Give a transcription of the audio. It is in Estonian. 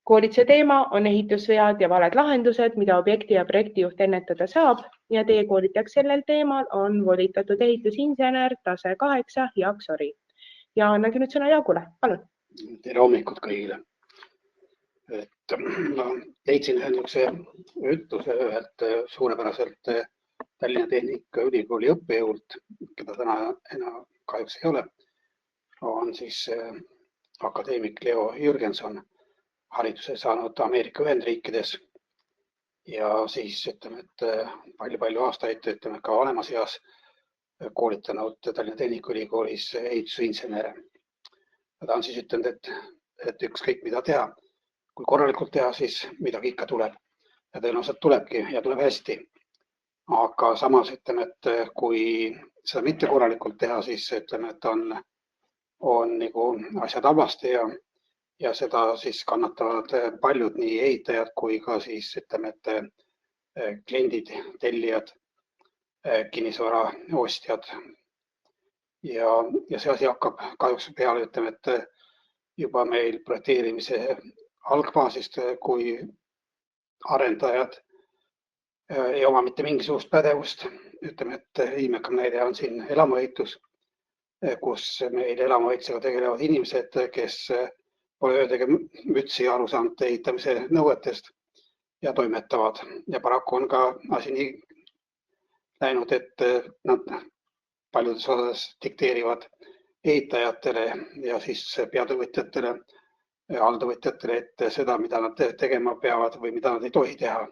Koolituse teema on ehitusvead ja valed lahendused, mida objekti ja projektijuht ennetada saab ja teie koolitajaks sellel teemal on volitatud ehitusinsener tase 8 Jaak Sori. Ja annagi nüüd sõna Jaagule, palun. Tere hommikut kõigile. Ma leidsin ühenduse ütluse ühelt suurepäraselt Tallinna Tehnikaülikooli õppejõult, keda täna enam kahjuks ei ole, on siis akadeemik Leo Jürgenson, hariduse saanud Ameerika Ühendriikides ja siis ütleme, et palju aastaid ka vanemas eas koolitanud Tallinna Tehnikaülikoolis ehitusinsenere. Ta on siis ütelnud, et ükskõik mida teha, kui korralikult teha, siis midagi ikka tuleb ja tõenäoliselt tulebki ja tuleb hästi. Aga samas ütleme, et kui seda mitte korralikult teha, siis ütleme, et on nagu asjad halvasti ja seda siis kannatavad paljud nii ehitajad kui ka siis ütleme, et kliendid, tellijad, kinnisvara ostjad. Ja see asi hakkab kahjuks peale, ütleme, et juba meil projekteerimise algfaasist, kui arendajad ei oma mitte mingisugust pädevust. Ütleme, et viimekam näide on siin elamuehitus, kus meil elamuehitusega tegelevad inimesed, kes pole öödega mütsi aru saanud ehitamise nõuetest ja toimetavad. Ja paraku on ka asi nii läinud, et nad paljudes osades dikteerivad ehitajatele ja siis peatöövõtjatele, haldavõtjatele, et seda, mida nad tegema peavad või mida nad ei tohi teha.